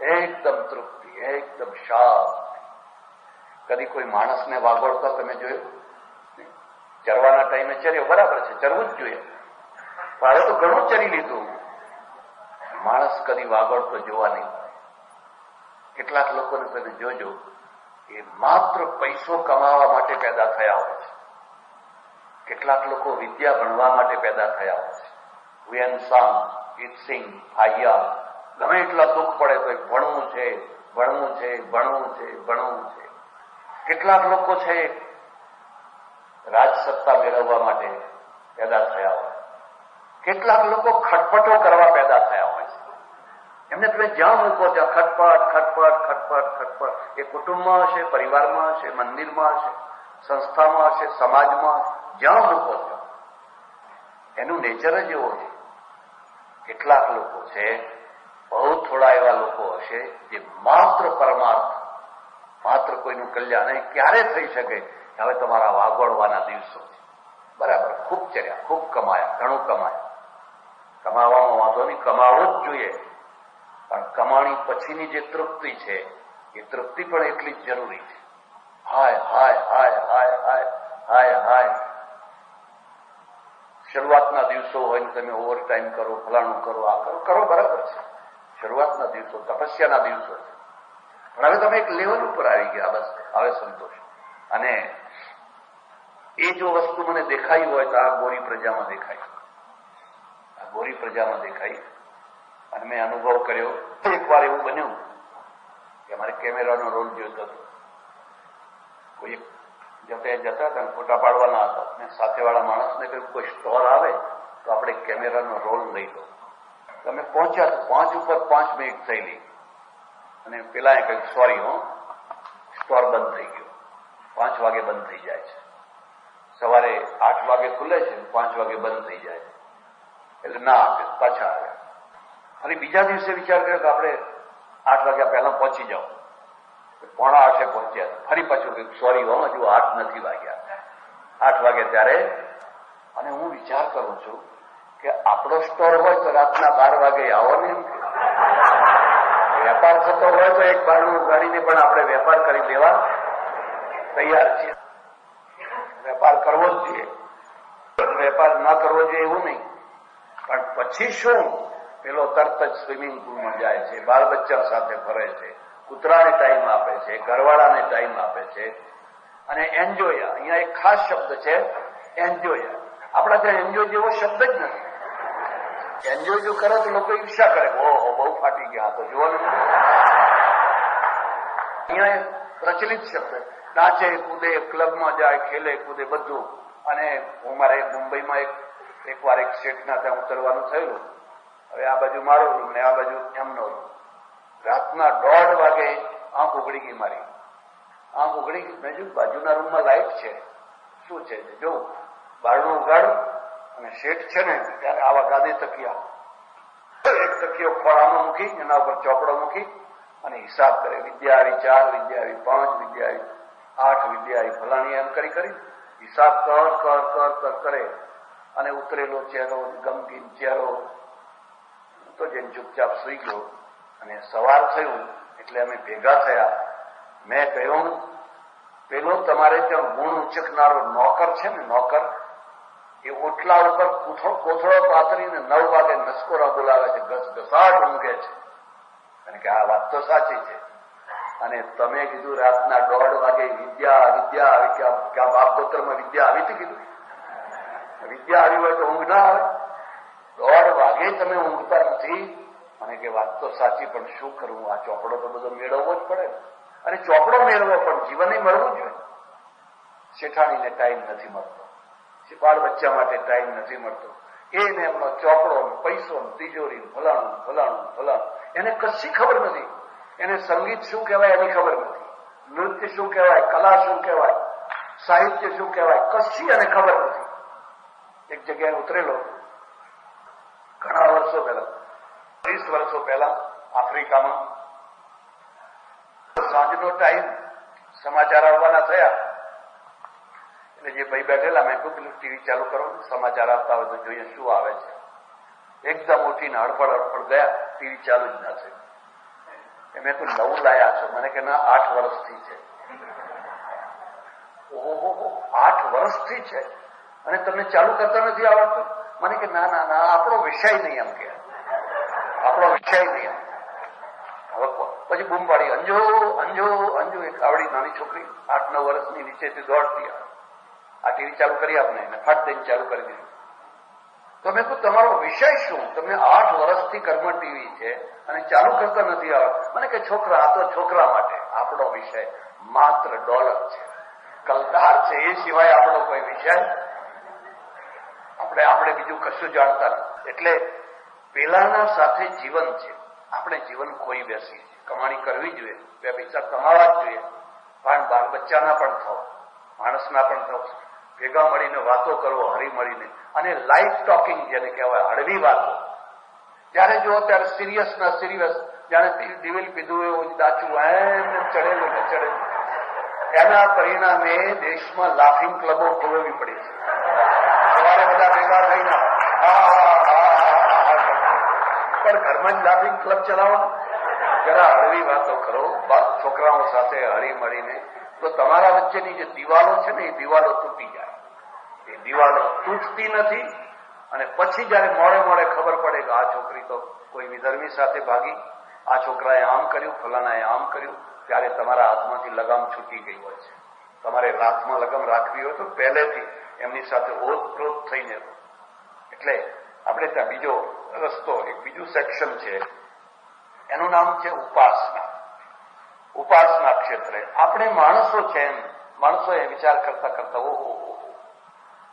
એકદમ તૃપ્તિ, એકદમ શાંત. કદી કોઈ માણસને વાગોળતા તમે જોયું? ચરવાના ટાઈમે ચર્યો, બરાબર છે, ચરવું જ જોઈએ, પણ હવે તો ઘણું ચરી લીધું. માણસ કદી વાગોળતો જોવા નહીં. કેટલાક લોકોને તમે જોજો, એ માત્ર પૈસો કમાવા માટે પેદા થયા હોય છે. કેટલાક લોકો વિદ્યા ભણવા માટે પેદા થયા હોય છે. હુએન સાંગ, ઇત્સિંગ, ફાહિયા, ગમે એટલા દુઃખ પડે તો ભણવું છે, ભણવું છે, ભણવું છે, ભણવું છે. કેટલાક લોકો છે રાજસત્તા મેળવવા માટે પેદા થયા હોય. કેટલાક લોકો ખટપટો કરવા પેદા થયા હોય છે. એમને તમે જ્યાં મૂકો ત્યાં ખટપટ ખટપટ ખટપટ ખટપટ. એ કુટુંબમાં હશે, પરિવારમાં હશે, મંદિરમાં હશે, સંસ્થામાં હશે, સમાજમાં હશે, જ્યાં મૂકો ત્યાં એનું નેચર જ એવો છે. કેટલાક લોકો છે, બહુ થોડા એવા લોકો હશે જે માત્ર પરમાર્થ, માત્ર કોઈનું કલ્યાણ. અને ક્યારે થઈ શકે? હવે તમારા વાગોળવાના દિવસો છે, બરાબર, ખૂબ ચર્યા, ખૂબ કમાયા, ઘણું કમાયા. કમાવામાં વાંધો નહીં, કમાવો જ જોઈએ, પણ કમાણી પછીની જે તૃપ્તિ છે એ તૃપ્તિ પણ એટલી જ જરૂરી છે. હાય હાય હાય હાય હાય હાય હાય. શરૂઆતના દિવસો હોય ને તમે ઓવર ટાઈમ કરો, ફલાણું કરો, આ કરો, કરો, બરાબર છે, શરૂઆતના દિવસો, તપસ્યાના દિવસો છે. પણ હવે તમે એક લેવલ ઉપર આવી ગયા, બસ હવે સંતોષ. અને એ જો વસ્તુ મને દેખાઈ હોય તો આ ગોરી પ્રજામાં દેખાય, આ ગોરી પ્રજામાં દેખાય. અને મેં અનુભવ કર્યો. એક વાર એવું બન્યું કે અમારે કેમેરાનો રોલ જોઈતો હતો. કોઈ જતા હતા ને ફોટા પાડવાના હતા, મેં સાથેવાળા માણસને કહ્યું કોઈ સ્ટોર આવે તો આપણે કેમેરાનો રોલ લઈ લો. તમે પહોંચ્યા 5 ઉપર 5 મિનિટ થયેલી અને પેલા એ કહ્યું સોરી હો, સ્ટોર બંધ થઈ ગયો. 5 વાગે બંધ થઈ જાય છે. સવારે 8 વાગે ખુલે છે, 5 વાગે બંધ થઈ જાય છે. એટલે ના આપે, પાછા આવ્યા. અને બીજા દિવસે વિચાર કર્યો કે આપણે 8 વાગ્યા પહેલા પહોંચી જાઓ. 7:45 પહોંચ્યા. ફરી પાછું કહ્યું સોરી હો, હજુ 8 નથી વાગ્યા. 8 વાગે ત્યારે. અને હું વિચાર કરું છું કે આપણો સ્ટોર હોય તો રાતના 12 વાગે આવો ને. વેપાર થતો હોય તો એક બારણું ઉગાડીને પણ આપણે વેપાર કરી દેવા તૈયાર છીએ. વેપાર કરવો જ જોઈએ, વેપાર ના કરવો જોઈએ એવું નહીં. પણ પછી શું? પેલો તરત જ સ્વિમિંગ પુલમાં જાય છે, બાળ બચ્ચા સાથે ફરે છે, કૂતરાને ટાઈમ આપે છે, ઘરવાળાને ટાઈમ આપે છે. અને એન્જોય, અહીંયા એક ખાસ શબ્દ છે એન્જોય. આપણા ત્યાં એન્જોય જેવો શબ્દ જ નથી. એન્જોય જો કરે તો લોકો ઈર્ષા કરે, ઓહો બહુ ફાટી ગયા તો જુઓ ને. અહીંયા એક પ્રચલિત શબ્દ, નાચે કૂદે, ક્લબમાં જાય, ખેલે કૂદે, બધું. અને હું મારે મુંબઈમાં એક વાર એક શેઠના ત્યાં ઉતરવાનું થયેલું. હવે આ બાજુ મારો રૂમ ને આ બાજુ એમનો રૂમ. રાતના 1:30 વાગે આંખ ઉઘડી ગઈ મારી. આંખ ઉઘડી ગઈ, મેં જોયું બાજુના રૂમમાં લાઈટ છે. શું છે જો બારણું ઉગાડું અને શેઠ છે ને ત્યારે આવા ગાદી તકિયા, એક તકિયો ખોળામાં મૂકી, એના ઉપર ચોપડો મૂકી અને હિસાબ કરે. વિદ્યા આવી 4, વિદ્યા આવી 5, વિદ્યા આવી 8, વિદ્યા આવી ફલાણી, એમ કરી કરી હિસાબ કર કર કર કર કરે. અને ઉતરેલો ચહેરો, ગમગીન ચહેરો. તો જેમ ચૂપચાપ સુઈ ગયો. અને સવાર થયું એટલે અમે ભેગા થયા. મેં કહ્યું પેલો તમારે ત્યાં ગુણ ઉચકનારો નોકર છે ને, નોકર, એ ઓટલા ઉપર કોથળો પાથરીને 9 વાગે નસકોરા બોલાવે છે, ઘસઘસાટ ઊંઘે છે. અને કે આ વાત તો સાચી છે. અને તમે કીધું રાતના 1:30 વાગે વિદ્યા વિદ્યા આવી, ક્યાં બાપ ગોત્રમાં વિદ્યા આવી હતી? કીધું વિદ્યા આવી હોય તો ઊંઘ ના આવે? 1:30 વાગે તમે ઊંઘતા નથી. અને કે વાત તો સાચી, પણ શું કરવું? આ ચોપડો તો બધો મેળવવો જ પડે. અને ચોપડો મેળવો પણ જીવને મળવું જોઈએ. શેઠાણીને ટાઈમ નથી મળતો, બાળ બચ્ચા માટે ટાઈમ નથી મળતો. એને એમનો ચોપડો, પૈસો, તિજોરી, ફલાણું ફલાણું ફલાણું, એને કશી ખબર નથી. એને સંગીત શું કહેવાય એની ખબર નથી, નૃત્ય શું કહેવાય, કલા શું કહેવાય, સાહિત્ય શું કહેવાય, કશી એને ખબર નથી. એક જગ્યાએ ઉતરેલો ઘણા વર્ષો પહેલા, 30 વર્ષો પહેલા, આફ્રિકામાં. સાંજનો ટાઈમ, સમાચાર આવવાના થયા. એટલે જે ભાઈ બેઠેલા, મેં કહ્યું પેલું ટીવી ચાલુ કરો, સમાચાર આવતા હોય તો જોઈએ શું આવે છે. એકદમ ઉઠીને હડફડ હડફડ ગયા, ટીવી ચાલુ જ ના થયું. મેં કોઈ નવું લાયા છો? મને કે ના, 8 વર્ષથી છે. ઓહો, 8 વર્ષથી છે અને તમને ચાલુ કરતા નથી આવડતું? મને કે ના ના ના, આપણો વિષય નહીં એમ કે, આપણો વિષય નહીં. હવે પછી બૂમ પાડી, અંજો અંજો અંજો. એક આવડી નાની છોકરી 8-9 વર્ષની નીચેથી દોડતી આવે, આ ટીવી ચાલુ કરી આપને, એને ફટ દઈને ચાલુ કરી દીધું. તો મેં કહ્યું તમારો વિષય શું? તમે 8 વર્ષથી કર્મ ટીવી છે અને ચાલુ કરતા નથી આવડતું. મને કે છોકરા, આ તો છોકરા માટે, આપણો વિષય માત્ર ડોલર છે, કલદાર છે, એ સિવાય આપણો કોઈ વિષય આપણે બીજું કશું જાણતા નથી. એટલે પેલાના સાથે જીવન છે, આપણે જીવન ખોઈ બેસીએ છીએ. કમાણી કરવી જોઈએ, 2 પૈસા કમાવા જ જોઈએ, પણ બાળ બચ્ચાના પણ થવો, માણસના પણ થવો, ભેગા મળીને વાતો કરવો, હળી મળીને, અને લાઇટ ટોકિંગ જેને કહેવાય, હળવી વાતો. જયારે જુઓ ત્યારે સિરિયસ ના સિરિયસ, જાણે દિવેલ પીધું એવું દાચું એમ ચડેલું ને ચડેલું. એના પરિણામે દેશમાં લાફિંગ ક્લબો ખોલવી પડી છે. સવારે બધા ભેગા થઈને પણ ઘરમાં જ લાફિંગ ક્લબ ચલાવો, જરા હળવી વાતો કરો છોકરાઓ સાથે હળી મળીને, તો તમારા વચ્ચેની જે દિવાલો છે ને, એ દિવાલો તૂટી જાય. એ દિવાલો તૂટતી નથી. અને પછી જયારે મોડે મોડે ખબર પડે કે આ છોકરી તો કોઈ વિધર્મી સાથે ભાગી, આ છોકરાએ આમ કર્યું, ફલાનાએ આમ કર્યું, ત્યારે તમારા હાથમાંથી લગામ છૂટી ગઈ હોય છે. તમારે હાથમાં લગામ રાખવી હોય તો પહેલેથી એમની સાથે ઓતપ્રોત થઈને. એટલે આપણે ત્યાં બીજો રસ્તો, એક બીજું સેક્શન છે, એનું નામ છે ઉપાસના. ઉપાસના ક્ષેત્રે આપણે માણસો છે, માણસો એ વિચાર કરતા કરતા ઓહો,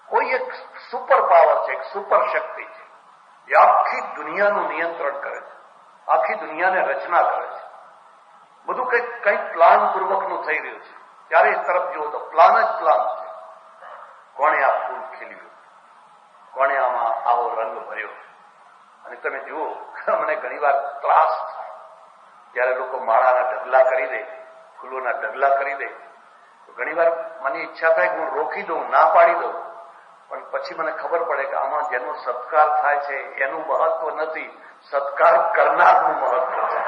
કોઈ એક સુપર પાવર છે, એક સુપર શક્તિ છે, એ આખી દુનિયાનું નિયંત્રણ કરે છે, આખી દુનિયાને રચના કરે છે. બધું કંઈક પ્લાન પૂર્વકનું થઈ રહ્યું છે. ત્યારે એ તરફ જુઓ તો પ્લાન જ પ્લાન છે. કોણે આ ફૂલ ખીલ્યું, કોણે આમાં આવો રંગ ભર્યો. અને તમે જુઓ, મને ઘણી વાર ત્રાસ થાય જયારે લોકો માળાના ઢગલા કરી દે, ફૂલોના ઢગલા કરી દે. તો ઘણી વાર મને ઈચ્છા થાય કે હું રોકી દઉં, ના પાડી દઉં, પણ પછી મને ખબર પડે કે આમાં જેનો સત્કાર થાય છે એનું મહત્વ નથી, સત્કાર કરનારનું મહત્વ છે.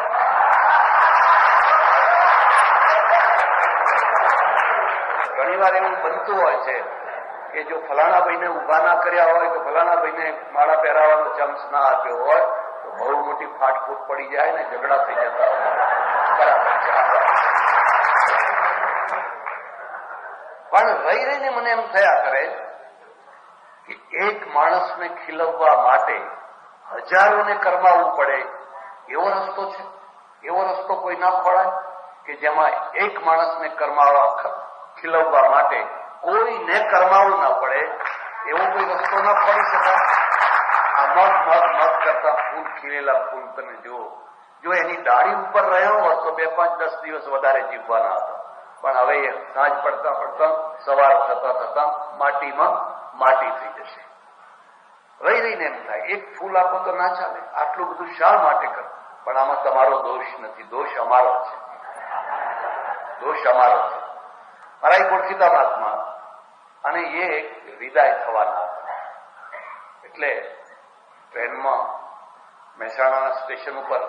ઘણી વાર એવું બનતું હોય છે કે જો ફલાણા ભાઈને ઉભા ના કર્યા હોય, તો ફલાણા ભાઈને માળા પહેરાવાનો ચાન્સ ના આપ્યો હોય, તો બહુ મોટી ફાટફૂટ પડી જાય ને ઝઘડા થઈ જતા હોય. બરાબર છે. પણ રહી રહીને મને એમ થયા કરે કે એક માણસને ખીલવવા માટે હજારોને કરમાવવું પડે, એવો રસ્તો છે? એવો રસ્તો કોઈ ના ખોળાય કે જેમાં એક માણસને ખીલવવા માટે કોઈને કરમાવવું ના પડે, એવો કોઈ રસ્તો ના ખોલી શકાય? આ મગ મગ મગ કરતા ફૂલ ખીલેલા ફૂલ તમે જુઓ, જો એની ડાળી ઉપર રહ્યો હોત તો 2, 5, 10 દિવસ વધારે જીવવાના હતા. પણ હવે એ સાંજ પડતા પડતા, સવાર થતા થતા માટીમાં માટી થઈ જશે. રહી રહીને એમ થાય એક ફૂલ આપો તો ના ચાલે, આટલું બધું શા માટે કર? પણ આમાં તમારો દોષ નથી, દોષ અમારો છે, દોષ અમારો છે. મારા એક ઓળખીતા મહાત્મા, અને એ વિદાય થવાના હતા. એટલે ટ્રેનમાં મહેસાણાના સ્ટેશન ઉપર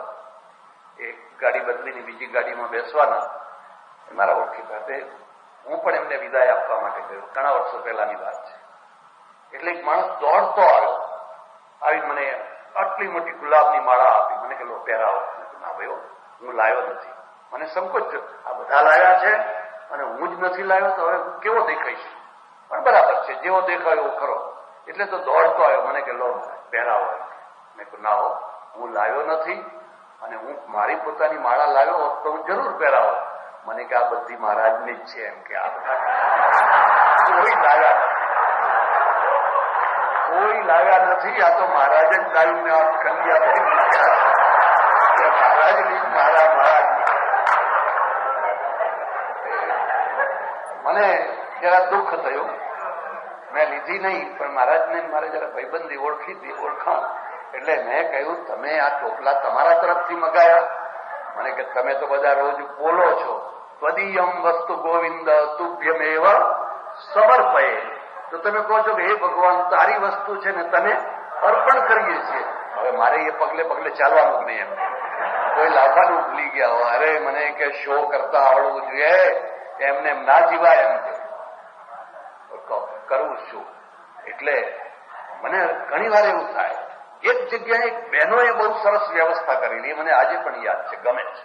એક ગાડી બદલીને બીજી ગાડીમાં બેસવાના. મારા ઓળખીતા તે, હું પણ એમને વિદાય આપવા માટે ગયો, ઘણા વર્ષો પહેલાની વાત છે. એટલે એક માણસ દોડતો આવ્યો, આવી મને આટલી મોટી ગુલાબની માળા આપી. મને કે લો પહેરાવો. ના ભાઈ, હું લાવ્યો નથી. મને સંકોચ, આ બધા લાવ્યા છે અને હું જ નથી લાવ્યો, તો હવે હું કેવો દેખાઈશ? પણ બરાબર છે, જેવો દેખાયો એવો ખરો. એટલે તો દોડતો આવ્યો, મને કે લો પહેરાવો. મેં કહ્યું ના હો, હું લાવ્યો નથી, અને હું મારી પોતાની માળા લાવ્યો હોત તો હું જરૂર પહેરાવો. મને કે આ બધી મહારાજની જ છે, એમ કે આ બધા કોઈ લાવ્યા નથી, કોઈ લાવ્યા નથી. આ તો મહારાજ જ લાવીને આ કન્યા થઈ મહારાજની માળા, મહારાજની. મને જરા દુઃખ થયું, મેં લીધી નહીં, પણ મહારાજને મારે જરા ભાઈબંધી ઓળખાણ. એટલે મેં કહ્યું તમે આ ટોપલા તમારા તરફથી મગાયા? મને કે તમે તો બધા રોજ બોલો છો, ત્વદીયમ વસ્તુ ગોવિંદ તુભ્યમેવ સમર્પયે. તો તમે કહો છો કે હે ભગવાન, તારી વસ્તુ છે ને તને અર્પણ કરીએ છીએ. હવે મારે એ પગલે પગલે ચાલવાનું જ નહીં. એમ કોઈ લાવવાનું ભૂલી ગયા હોય, અરે શો કરતા આવડવું જોઈએ, એમને એમ ના જીવાય. એમ કરવું શું? એટલે મને ઘણી વાર એવું થાય, એક જગ્યાએ બહેનોએ બહુ સરસ વ્યવસ્થા કરેલી, મને આજે પણ યાદ છે, ગમે છે.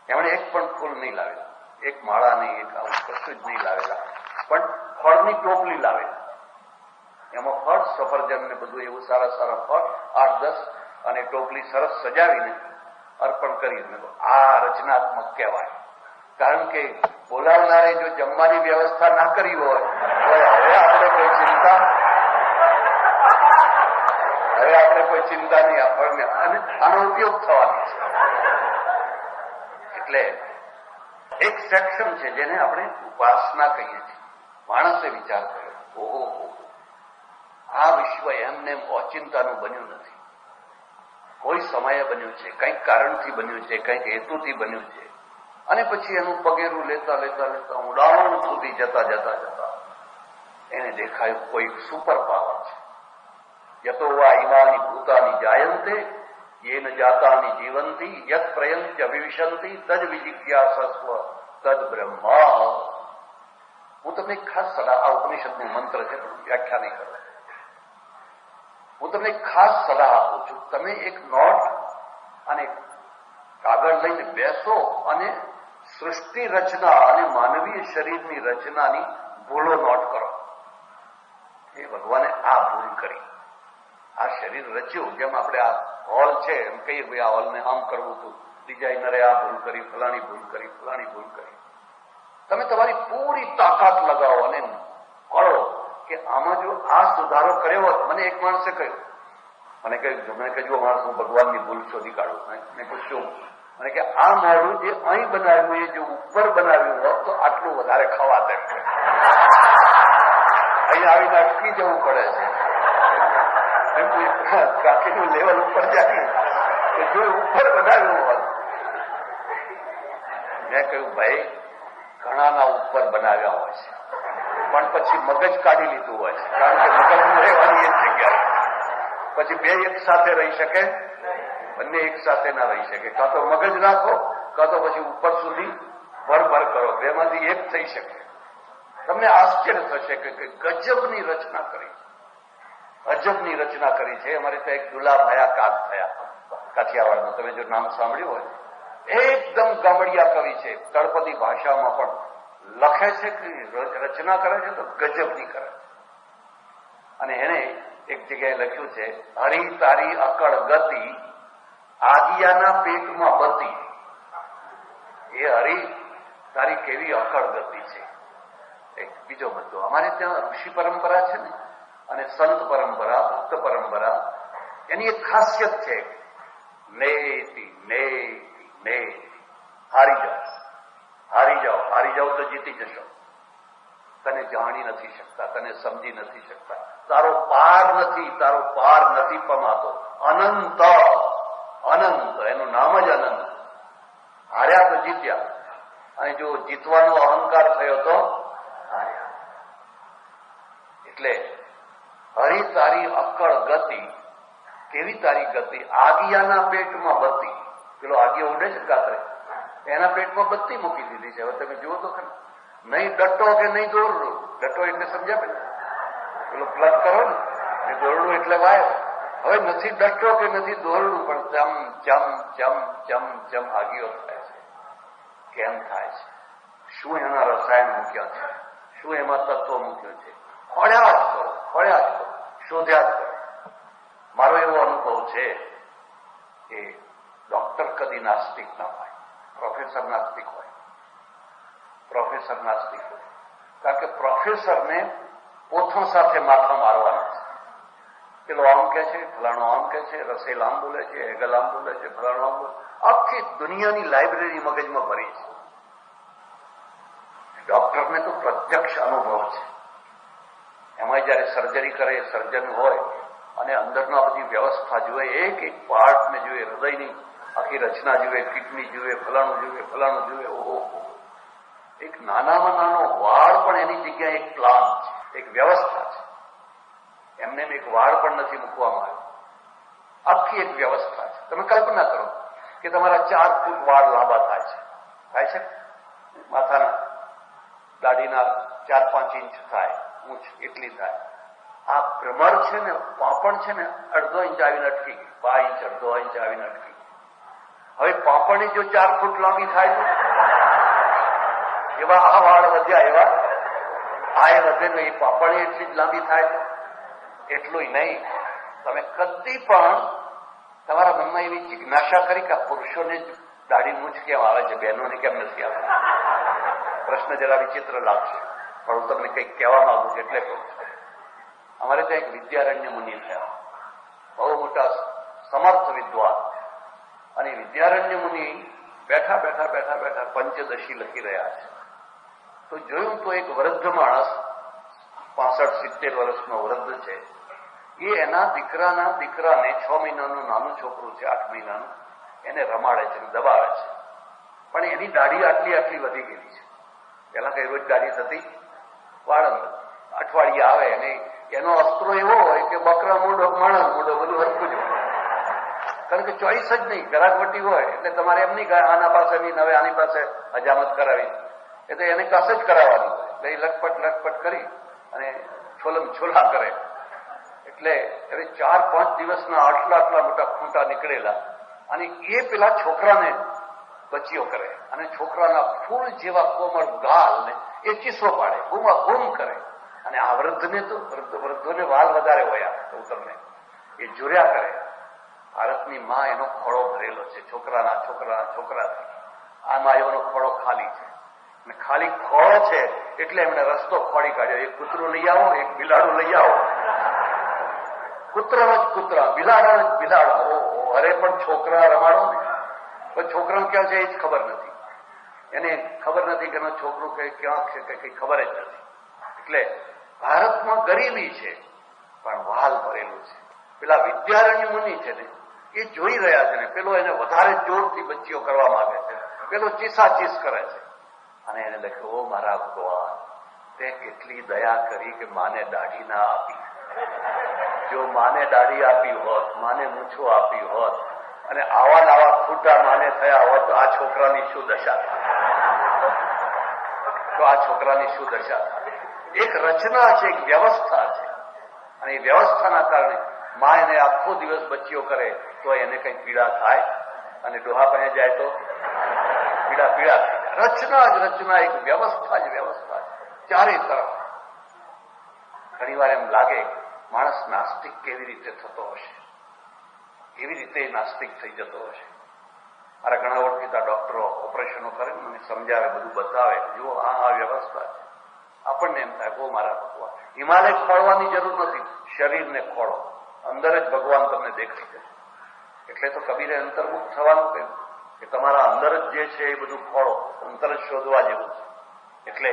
એમણે એક પણ ફૂલ નહીં લાવેલા, એક માળા નહીં, એક આવું કશું જ નહીં લાવેલા, પણ ફળની ટોપલી લાવેલા. એમાં ફળ, સફરજન ને બધું એવું સારા સારા ફળ 8-10 અને ટોપલી સરસ સજાવીને અર્પણ કરીને. આ રચનાત્મક કહેવાય. કારણ કે બોલાવનારે જો જમવાની વ્યવસ્થા ના કરી હોય તો હવે આપણે કોઈ ચિંતા નહીં, આપણને આનો ઉપયોગ થવાનો છે. એટલે એક સેક્શન છે જેને આપણે ઉપાસના કહીએ છીએ. માણસે વિચાર કર્યો, ઓહો, આ વિશ્વ એમને ઓચિંતાનું બન્યું નથી, કોઈ સમયે બન્યું છે, કંઈક કારણથી બન્યું છે, કંઈક હેતુથી બન્યું છે. અને પછી એનું પગેરું લેતા લેતા લેતા ઊંડાણ સુધી જતા જતા જતા એને દેખાયું કોઈ સુપર પાવર છે. યતો વા ઇમાની ભૂતાની જાયંતે યેન જાતાની જીવંતી યત પ્રયંત્ય વિવિશંતિ તદ વિજિજ્ઞાસસ્વ તદ બ્રહ્મા. હું તમને ખાસ સલાહ, આ ઉપનિષદનું મંત્ર છે, વ્યાખ્યા નહીં કરવા. હું તમને ખાસ સલાહ આપું છું, તમે એક નોટ અને કાગળ લઈને બેસો અને સૃષ્ટિ રચના અને માનવીય શરીરની રચનાની ભૂલો નોટ કરો. એ ભગવાને આ ભૂલ કરી, આ શરીર રચ્યું. જેમ આપણે આ હોલ છે એમ કહીએ, ભાઈ આ હોલને આમ કરવું હતું, ડિઝાઇનરે આ ભૂલ કરી, ફલાણી ભૂલ કરી, ફલાણી ભૂલ કરી. તમે તમારી પૂરી તાકાત લગાવો અને કરો કે આમાં જો આ સુધારો કર્યો હોત. મને એક માણસે કહ્યું, મને કહ્યું માણસ હું ભગવાનની ભૂલ શોધી કાઢું. મેં પૂછ્યું, મને કે આ મોઢું જે અહીં બનાવ્યું એ જો ઉપર બનાવ્યું હોત તો આટલું વધારે ખવાત. એમ અહીં આવીને અટકી જવું પડે છે, કાકીનું લેવલ ઉપર જાય તો જો ઉપર બનાવ્યું હોત. મેં કહ્યું, ભાઈ ઘણાના ઉપર બનાવ્યા હોય છે, પણ પછી મગજ કાઢી લીધું હોય છે. કારણ કે મગજનું રહેવાની એક જગ્યા, પછી બે એક સાથે રહી શકે, બંને એક સાથે ના રહી શકે. કાં તો મગજ રાખો, કાં તો પછી ઉપર સુધી ભર કરો, બેમાંથી એક થઈ શકે. તમને આશ્ચર્ય થશે કે ગજબની રચના કરી, અજબની રચના કરી છે. અમારે ત્યાં એક દુલાભાયા કાગ થયા, કાઠિયાવાડમાં, તમે જો નામ સાંભળ્યું હોય, એકદમ ગામડિયા કવિ છે, તળપદી ભાષામાં પણ લખે છે કે રચના કરે છે તો ગજબની કરે. અને એને એક જગ્યાએ લખ્યું છે, હરી તારી અકળ ગતિ આગિયાના પેટમાં બતી. એ હરી તારી કેવી અકળ ગતિ છે. એક બીજો મુદ્દો, અમારે ત્યાં ઋષિ પરંપરા છે ને, અને સંત પરંપરા, ભક્ત પરંપરા, એની એક ખાસિયત છે, નેતિ નેતિ નેતિ. હારી જાઓ તો જીતી જશો. તને જાણી નથી શકતા, તને સમજી નથી શકતા, તારો પાર નથી પમાતો. અનંત અનંત, એનું નામ જ અનંત. હાર્યા તો જીત્યા, અને જો જીતવાનો અહંકાર થયો તો હાર્યા. એટલે હરી તારી અક્કળ ગતિ, કેવી તારી ગતિ, આગિયાના પેટમાં બત્તી. પેલો આગિયો ઉડે છે કાતરે, એના પેટમાં બત્તી મૂકી દીધી છે. હવે તમે જુઓ તો ખરી, નહીં ડટ્ટો કે નહીં દોરડું. ડટ્ટો એટલે સમજ્યા પેલો પ્લગ કરો ને, એ દોરડું એટલે વાયર. હવે નથી ડટ્ટો કે નથી દોરડું, પણ ચમ ચમ ચમ ચમ ચમ આગિયો થાય છે. કેમ થાય છે? શું એના રસાયણ મૂક્યા છે, શું એમાં તત્વ મૂક્યું છે? ખોળ્યા જ કરો, શોધ્યા જ કરો. મારો એવો અનુભવ છે કે ડોક્ટર કદી નાસ્તિક ના હોય, પ્રોફેસર નાસ્તિક હોય. કારણ કે પ્રોફેસરને પોથો સાથે માથા મારવાના છે. પેલો આમ કે છે, ફલાણો આમ કે છે, રસેલ આમ બોલે છે, હેગલ આમ બોલે છે, ફલાણો આમ બોલે. આખી દુનિયાની લાઇબ્રેરી મગજમાં ભરી છે. ડોક્ટરને તો પ્રત્યક્ષ અનુભવ છે. એમાં જયારે સર્જરી કરે, સર્જન હોય અને અંદરના બધી વ્યવસ્થા જુએ, એક એક પાર્ટને જુએ, હૃદયની આખી રચના જુએ, કિડની જુએ, ફલાણું જુએ. ઓહો, એક નાનામાં નાનો વાળ પણ એની જગ્યાએ એક પ્લાન છે, એક વ્યવસ્થા છે. એમને એક વાળ પણ નથી મૂકવામાં આવ્યો, આખી એક વ્યવસ્થા છે. તમે કલ્પના કરો કે તમારા 4 ફૂટ વાળ લાંબા થાય છે, થાય છે, માથાના દાઢીના 4-5 ઇંચ થાય, ઊંચ એટલી થાય. આ ભ્રમર છે ને, પાપણ છે ને, 1/2 ઇંચ આવીને અટકી ગઈ, 5 ઇંચ 1/2 ઇંચ આવીને અટકી ગઈ. હવે પાપણી જો 4 ફૂટ લાંબી થાય તો એવા આ વાળ વધ્યા, એવા આ એ વધે નહીં, પાપણી એટલી જ લાંબી થાય તો એટલું નહીં. તમે કદી પણ તમારા મનમાં એવી જિજ્ઞાસા કરી કે પુરુષોને જ દાઢી મૂછ કેમ આવે છે, બહેનોને કેમ નથી આવતી? પ્રશ્ન જરા વિચિત્ર લાગશે, પણ હું તમને કંઈક કહેવા માંગુ છું એટલે કહું છું. અમારે ત્યાં એક વિદ્યારણ્ય મુનિ થયા, બહુ મોટા સમર્થ વિદ્વાન, અને વિદ્યારણ્ય મુનિ બેઠા બેઠા બેઠા બેઠા પંચદશી લખી રહ્યા છે. તો જોયું તો એક વૃદ્ધ માણસ, 65-70 વર્ષનો વૃદ્ધ છે, એ એના દીકરાને 6 મહિનાનું નાનું છોકરું છે, 8 મહિનાનું, એને રમાડે છે, દબાવે છે. પણ એની દાઢી આટલી આટલી વધી ગયેલી છે. પેલા કઈ રોજ દાઢી થતી, વાળંદ અઠવાડિયે આવે અને એનો અસ્ત્રો એવો હોય કે બકરા મૂડો, માણસ મૂડો, બધું હરખું જ હોય. કારણ કે ચોઈસ જ નહીં, ગરાગવટી હોય એટલે તમારે એમ નહીં આના પાસે નહીં, હવે આની પાસે હજામત કરાવી, એ તો એને કસે જ કરાવવાની હોય. એટલે એ લખપટ કરી અને છોલમ છોલા કરે. એટલે હવે 4-5 દિવસના આટલા મોટા ખૂંટા નીકળેલા, અને એ પેલા છોકરાને બચીઓ કરે, અને છોકરાના ફૂલ જેવા કોમળ ગાલ ને એ ચીસો પાડે, બૂમ કરે. અને આ વૃદ્ધને તો વૃદ્ધોને વાલ વધારે હોય, કહું તમને, એ જોર્યા કરે. ભારતની માં એનો ખોળો ભરેલો છે, છોકરાથી. આ માયોનો ખોળો ખાલી છે, અને ખાલી ખોળો છે એટલે એમણે રસ્તો ખોડી કાઢ્યો. એક કૂતરું લઈ આવો, એક બિલાડું લઈ આવો. કૂતરાનો જ કૂતરા, બિલાડાનો જ બિલાડો. અરે પણ છોકરા રમાડો ને, પણ છોકરાને ક્યાં છે એ જ ખબર નથી. એને ખબર નથી કે એનો છોકરું ક્યાં છે, કઈ ખબર જ નથી. એટલે ભારતમાં ગરીબી છે, પણ વાલ ભરેલું છે. પેલા વિદ્યારણ્ય મુનિ છે ને, એ જોઈ રહ્યા છે ને, પેલો એને વધારે જોરથી બચ્ચીઓ કરવા માંગે છે, પેલો ચીસાચીસ કરે છે. અને એને લખ્યું, ઓ મારા ભગવાન, તે કેટલી દયા કરી કે માને દાઢી ના આપી. જો માને દાઢી આપી હોત, માને મૂછો આપી હોત, અને આવા ખૂટા માને થયા હોત, તો આ છોકરાની શું દશા થાય? એક રચના છે, એક વ્યવસ્થા છે, અને એ વ્યવસ્થાના કારણે માં એને આખો દિવસ બચ્ચીઓ કરે તો એને કઈ પીડા થાય, અને ડોહા પાસે જાય તો પીડા થઈ જાય. રચના, એક વ્યવસ્થા જ વ્યવસ્થા છે ચારે તરફ. ઘણી વાર એમ લાગે માણસ નાસ્તિક કેવી રીતે થતો હશે, કેવી રીતે નાસ્તિક થઈ જતો હશે. મારા ઘણા ઓળખીતા ડોક્ટરો ઓપરેશનો કરે ને, મને સમજાવે, બધું બતાવે, જુઓ આ વ્યવસ્થા છે. આપણને એમ થાય, બહુ મારા ભગવાન, હિમાલય ખોળવાની જરૂર નથી, શરીરને ખોળો, અંદર જ ભગવાન તમને દેખાઈ જશે. એટલે તો કબીરે અંતર્મુખ થવાનું કહ્યું કે તમારા અંદર જ જે છે એ બધું ખોળો, અંતર જ શોધવા જેવું છે. એટલે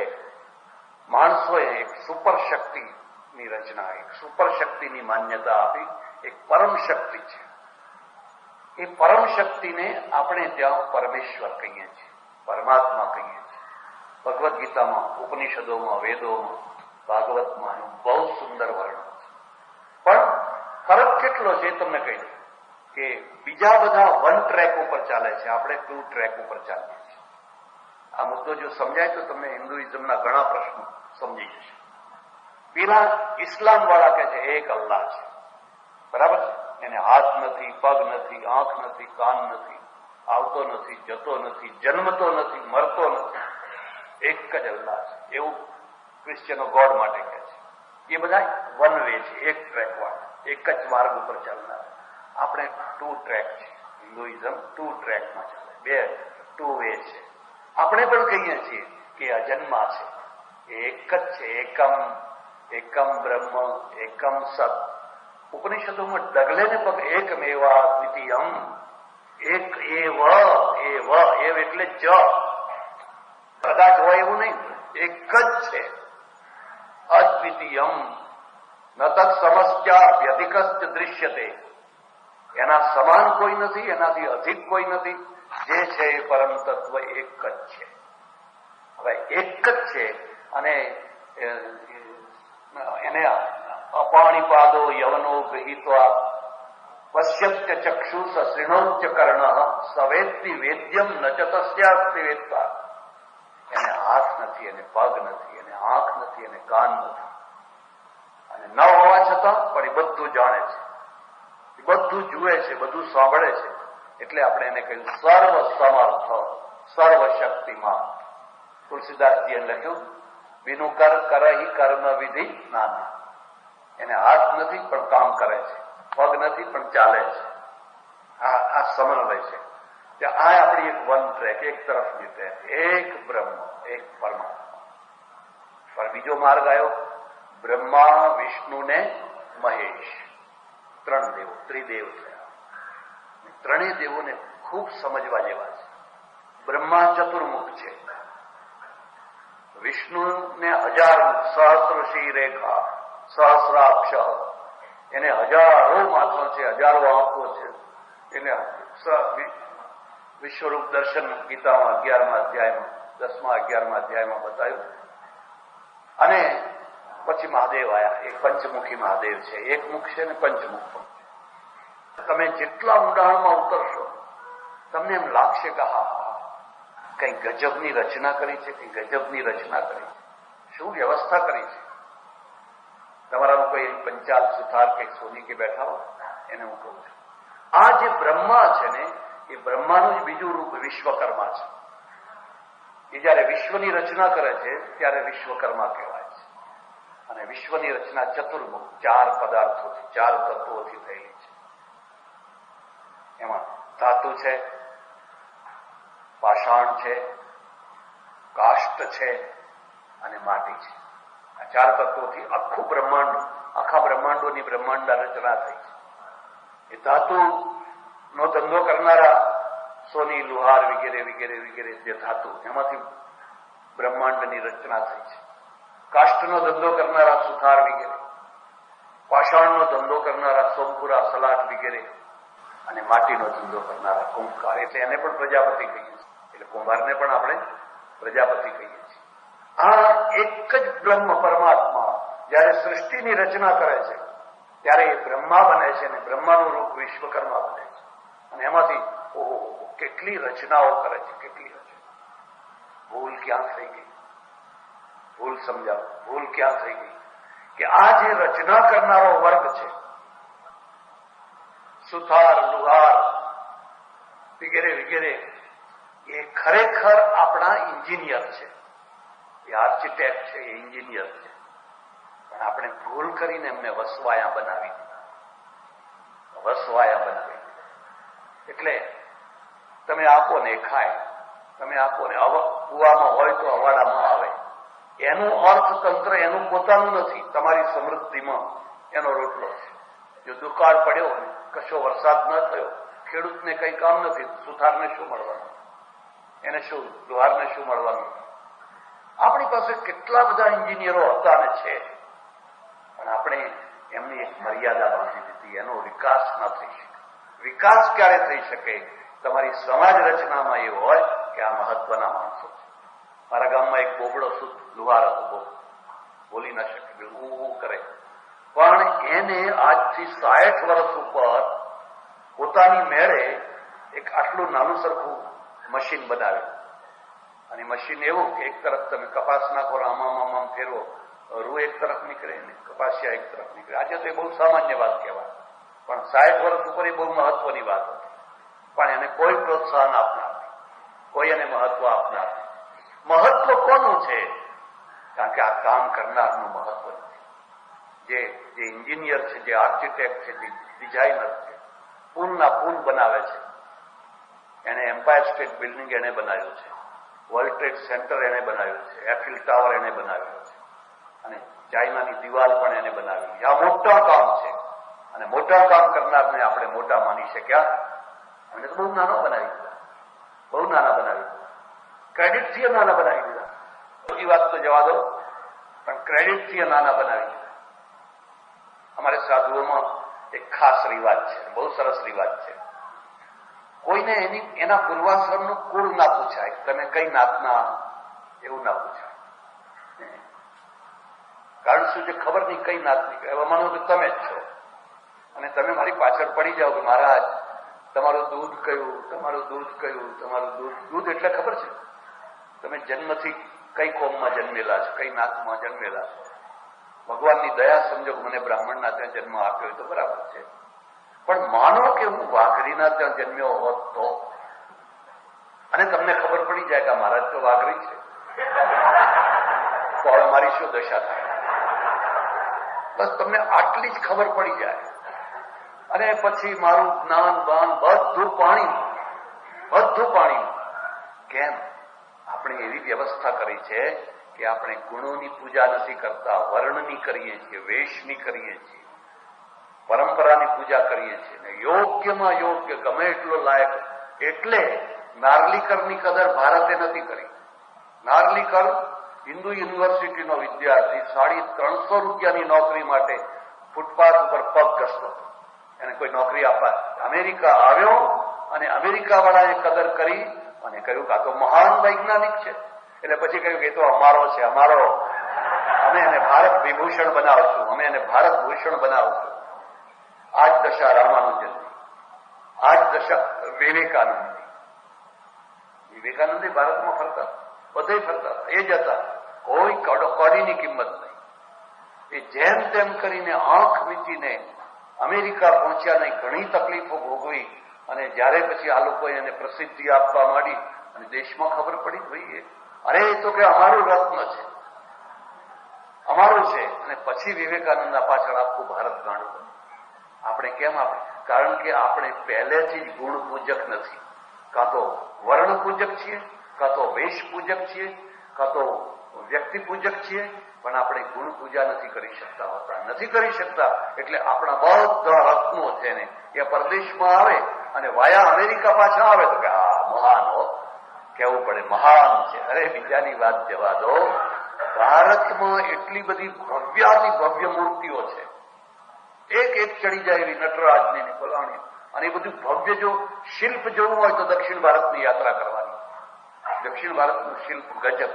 માણસોએ એક સુપર શક્તિની રચના, એક સુપર શક્તિની માન્યતા આપી. એક પરમ શક્તિ છે. એ પરમ શક્તિને આપણે ત્યાં પરમેશ્વર કહીએ છીએ, પરમાત્મા કહીએ છીએ. ભગવદ્ ગીતામાં, ઉપનિષદોમાં, વેદોમાં, ભાગવતમાં બહુ સુંદર વર્ણન છે. પણ ફરક કેટલો છે તમને કહી દઉં કે બીજા બધા 1 ટ્રેક ઉપર ચાલે છે, આપણે 2 ટ્રેક ઉપર ચાલીએ છીએ. આ મુદ્દો જો સમજાય તો તમને હિન્દુઇઝમના ઘણા પ્રશ્નો સમજી જશે. પેલા ઇસ્લામ વાળા કહે છે એક અલ્લાહ છે, બરાબર છે. એને હાથ નથી, પગ નથી, આંખ નથી, કાન નથી, આવતો નથી, જતો નથી, જન્મતો નથી, મરતો નથી, એક જ અલ્લાહ છે, એવું ક્રિશ્ચિયનો ગોડ માટે કહે છે. એ બધા 1 વે છે, એક ટ્રેક વાળા, એક જ માર્ગ ઉપર ચાલનાર. આપણે 2 ટ્રેક છે. હિન્દુઇઝમ 2 ટ્રેકમાં ચાલે, 2 વે છે. આપણે પણ કહીએ છીએ કે અજન્મા છે, એક જ છે, એકમ બ્રહ્મ, એકમ સત. ઉપનિષદોમાં ડગલે ને પગ એકમેવા દ્વિતીયમ, એક એવ એટલે જ, કદાચ હોય એવું નહીં, એક જ છે, અદ્વિતીયમ, ન તત્ સમસ્યા વ્યતિકસ્ચ દૃશ્યતે. એના સમાન કોઈ નથી, એનાથી અધિક કોઈ નથી. જે છે એ પરમ તત્વ એક જ છે. હવે એક જ છે, અને એને અપાણીપાદો યવનો ગૃહીત્વા પશ્ય પશ્યત્ય ચક્ષુષ શૃણોત્ય કર્ણ સવેત્તિ વેદ્યમ ન ચ તસ્યાસ્તિ વેદતા. એને હાથ નથી, એને પગ નથી, એને આંખ નથી, એને કાન નથી, અને ન હોવા છતાં પણ એ બધું જાણે છે, એ બધું જુએ છે, બધું સાંભળે છે. એટલે આપણે એને કહ્યું સર્વ સમર્થ, સર્વશક્તિમાન. તુલસીદાસજીએ લખ્યું વિનું કર કરહી કર્મ વિધિ નાના. એને હાથ નથી પણ કામ કરે છે, પગ નથી પણ ચાલે છે. આ સમન્વય છે. આ આપણી એક વન ટ્રેક, એક તરફની ટ્રેક, એક બ્રહ્મ, એક પરમાત્મા. પણ બીજો માર્ગ આવ્યો બ્રહ્મા, વિષ્ણુ ને મહેશ, ત્રણ દેવો, ત્રિદેવ થયા. ત્રણેય દેવોને ખૂબ સમજવા જેવા છે. બ્રહ્મા ચતુર્મુખ છે, વિષ્ણુને 1000 મુખ, સહસ્રશી રેખા, સહસ્રાક્ષ, એને હજારો માથા છે, હજારો આંખો છે. એને વિશ્વરૂપ દર્શન ગીતામાં 11મા અધ્યાયમાં 10મા 11મા અધ્યાયમાં બતાવ્યું. અને પછી મહાદેવ આયા, એક પંચમુખી મહાદેવ છે, એક મુખ છે ને પંચમુખ પણ છે. તમે જેટલા ઊંડાણમાં ઉતરશો તમને એમ લાગશે કે હા કઈ ગજબની રચના કરી છે, કઈ ગજબની રચના કરી છે, શું વ્યવસ્થા કરી છે. તમારામાં કોઈ પંચાલ સુથાર કે સોની કે બેઠા હોય એને હું કહું છું, આ જે બ્રહ્મા છે ને એ બ્રહ્માનું જ બીજું રૂપ વિશ્વકર્મા છે. એ જયારે વિશ્વની રચના કરે છે ત્યારે વિશ્વકર્મા કહેવાય છે. અને વિશ્વની રચના ચતુર્મુખ, 4 પદાર્થોથી, 4 તત્વોથી થયેલી છે. એમાં ધાતુ છે, પાષાણ છે, કાષ્ટ છે અને માટી છે. આ 4 તત્વોથી આખું બ્રહ્માંડ, આખા બ્રહ્માંડોની બ્રહ્માંડ રચના થઈ છે. એ ધાતુ નો ધંધો કરનારા સોની, લુહાર વગેરે વગેરે વગેરે જે ધાતુ, એમાંથી બ્રહ્માંડની રચના થઈ છે. કાષ્ટનો ધંધો કરનારા સુથાર વગેરે, પાષાણનો ધંધો કરનારા સોમપુરા, સલાટ વગેરે, અને માટીનો ધંધો કરનારા કુંભકાર. એટલે એને પણ પ્રજાપતિ કહીએ છીએ. એટલે કુંભારને પણ આપણે પ્રજાપતિ કહીએ છીએ. આ એક જ બ્રહ્મ પરમાત્મા જયારે સૃષ્ટિની રચના કરે છે ત્યારે એ બ્રહ્મા બને છે, અને બ્રહ્માનું રૂપ વિશ્વકર્મા બને છે. અને એમાંથી ઓહો કેટલી રચનાઓ કરે છે, કેટલી રચના. ભૂલ ક્યાં થઈ ગઈ? ભૂલ સમજાવો, ભૂલ ક્યાં થઈ ગઈ? કે આ જે રચના કરનારો વર્ગ છે, સુથાર, લુહાર વગેરે વગેરે, એ ખરેખર આપણા એન્જિનિયર છે, એ આર્કિટેક્ટ છે, એ એન્જિનિયર છે. પણ આપણે ભૂલ કરીને એમને વસવાયા બનાવી દીધા, વસવાયા બનાવી દીધા. એટલે તમે આપો ને એ ખાય, તમે આપો ને કુવામાં હોય તો અવાડામાં આવે. એનું અર્થતંત્ર એનું પોતાનું નથી, તમારી સમૃદ્ધિમાં એનો રોટલો છે. જો દુકાળ પડ્યો, કશો વરસાદ ન થયો, ખેડૂતને કઈ કામ નથી, સુથારને શું મળવાનું, એને શું, લુહારને શું મળવાનું. આપણી પાસે કેટલા બધા એન્જિનિયરો હતા ને છે, પણ આપણે એમની એક મર્યાદા બાંધી દીધી, એનો વિકાસ ન થઈ શકે. વિકાસ ક્યારે થઈ શકે? તમારી સમાજ રચનામાં એવું હોય કે આ મહત્વના માણસો છે. મારા ગામમાં એક બોબડો શુદ્ધ લુહાર હતો, બોલી ન શકે, કરે, પણ એને આજથી 60 વર્ષ ઉપર પોતાની મેળે એક આટલું નાનું સરખું મશીન બનાવ્યું. અને મશીન એવું કે એક તરફ તમે કપાસ નાખો, આમ ફેરવો, રૂ એક તરફ નીકળે ને કપાસિયા એક તરફ નીકળે. આજે તો એ બહુ સામાન્ય વાત કહેવાય, પણ 60 વર્ષ ઉપર એ બહુ મહત્વની વાત હતી. પણ એને કોઈ પ્રોત્સાહન આપનાર નહીં, કોઈ એને મહત્વ આપનાર નહીં. મહત્વ કોનું છે? કારણ કે આ કામ કરનારનું મહત્વ નથી. જે એન્જિનિયર છે, જે આર્કિટેક્ટ છે, જે ડિઝાઇનર છે, પુલના પુલ બનાવે છે, એને એમ્પાયર સ્ટેટ બિલ્ડિંગ એને બનાવ્યું છે, વર્લ્ડ ટ્રેડ સેન્ટર એને બનાવ્યું છે, એફિલ ટાવર એને બનાવ્યો છે, અને ચાઇનાની દિવાલ પણ એને બનાવી. આ મોટા કામ છે, અને મોટા કામ કરનારને આપણે મોટા માની શક્યા. અને તો બહુ નાનો બનાવી દીધા, બહુ નાના બનાવી દીધા, ક્રેડિટથી નાના બનાવી દીધા. બીજી વાત તો જવા દો, પણ ક્રેડિટથી નાના બનાવી દીધા. અમારે સાધુઓમાં એક ખાસ રિવાજ છે, બહુ સરસ રિવાજ છે. કોઈને એના પૂર્વાશ્રમનું કુળ ના પૂછાય, તમે કઈ નાતના, એવું ના પૂછાય. કારણ શું છે? ખબર નહીં કઈ નાતની. એવા માનો કે તમે જ છો, અને તમે મારી પાછળ પડી જાઓ કે મહારાજ તમારું દૂધ કયું, તમારું દૂધ કયું, તમારું દૂધ. દૂધ એટલે ખબર છે? તમે જન્મથી કઈ કોમમાં જન્મેલા છો, કઈ નાતમાં જન્મેલા છો. ભગવાનની દયા સમજો મને બ્રાહ્મણના ત્યાં જન્મ આપ્યો તો બરાબર છે, પણ માનો કે હું વાઘરીના ત્યાં જન્મ્યો હોત તો, અને તમને ખબર પડી જાય કે મહારાજ તો વાઘરી છે, તો હવે મારી શું દશા થાય? બસ તમને આટલી જ ખબર પડી જાય અને પછી મારું જ્ઞાન બાન બધું પાણી. કેમ? આપણે એવી વ્યવસ્થા કરી છે કે આપણે ગુણોની પૂજા નથી કરતા, વર્ણની કરીએ છીએ, વેશની કરીએ છીએ, પરંપરાની પૂજા કરીએ છીએ, ને યોગ્યમાં યોગ્ય ગમે એટલો લાયક. એટલે નાર્લીકરની કદર ભારતે નથી કરી. નાર્લીકર હિન્દુ યુનિવર્સિટીનો વિદ્યાર્થી 350 રૂપિયાની નોકરી માટે ફૂટપાથ ઉપર પગ ઘસતો, એને કોઈ નોકરી આપવા અમેરિકા આવ્યો અને અમેરિકા વાળાએ કદર કરી અને કહ્યું કે આ તો મહાન વૈજ્ઞાનિક છે. એટલે પછી કહ્યું કે એ તો અમારો છે, અમારો, અમે એને ભારત વિભૂષણ બનાવશું, અમે એને ભારત ભૂષણ બનાવશું. આ જ દશા રામાનુજનની, આ જ દશા વિવેકાનંદે ભારતમાં ફરતા, બધે ફરતા, એ જ હતા, કોઈ કોડીની કિંમત નહીં. એ જેમ તેમ કરીને આંખ વીંચીને અમેરિકા પહોંચ્યા નહીં, ઘણી તકલીફો ભોગવી, અને જયારે પછી આ લોકોએ એને પ્રસિદ્ધિ આપવા માંડી અને દેશમાં ખબર પડી ભાઈ અરે એ તો કે અમારું રત્ન છે, અમારું છે. અને પછી વિવેકાનંદના પાછળ આખું ભારત ગાંડું. આપણે કેમ? કારણ કે આપણે પહેલેથી જ ગુણ પૂજક નથી. કાં તો વર્ણ પૂજક છીએ, કાં તો વેશ પૂજક છીએ, કાં તો વ્યક્તિ પૂજક છીએ, પણ આપણે ગુણ પૂજા નથી કરી શકતા હોતા. નથી કરી શકતા એટલે આપણા બધા રત્નો છે ને એ પરદેશમાં આવે અને વાયા અમેરિકા પાછા આવે તો કે આ મહાન હો, કહેવું પડે મહાન છે. અરે બીજાની વાત જવા દો, ભારતમાં એટલી બધી ભવ્યાથી ભવ્ય મૂર્તિઓ છે, એક ચડી જાય એવી નટરાજની ને ફલાણી. અને એ બધું ભવ્ય જો શિલ્પ જોવું હોય તો દક્ષિણ ભારતની યાત્રા કરવાની. દક્ષિણ ભારતનું શિલ્પ ગજબ.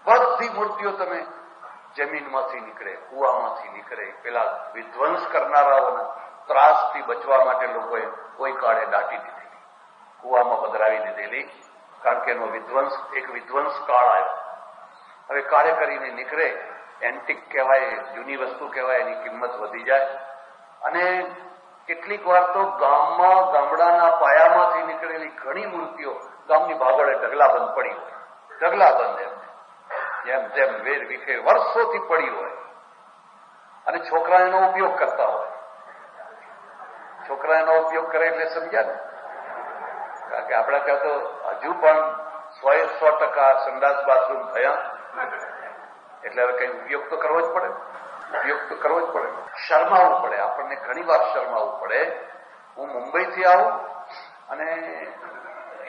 બધી મૂર્તિઓ તમે જમીનમાંથી નીકળે, કુવામાંથી નીકળે. પેલા વિધ્વંસ કરનારાઓના ત્રાસથી બચવા માટે લોકોએ કોઈ કાળે દાટી દીધેલી, કુવામાં પધરાવી દીધેલી, કારણ કે એનો એક વિધ્વંસ કાળ આવ્યો. હવે કાળે કરીને નીકળે, એન્ટિક કહેવાય, જૂની વસ્તુ કહેવાય, એની કિંમત વધી જાય. અને કેટલીક વાર તો ગામડાના પાયામાંથી નીકળેલી ઘણી મૂર્તિઓ ગામની ભાગોળે ઢગલાબંધ પડી હોય, ઢગલાબંધ જેમ જેમ વેર વિખેર વર્ષોથી પડી હોય, અને છોકરા એનો ઉપયોગ કરતા હોય. છોકરા એનો ઉપયોગ કરે એટલે સમજ્યા ને? કારણ કે આપણા ત્યાં તો હજુ પણ 100% સંડાસ બાથરૂમ થયા, એટલે હવે કઈ ઉપયોગ તો કરવો જ પડે, શરમાવવું પડે. આપણને ઘણી વાર શરમાવવું પડે. હું મુંબઈથી આવું અને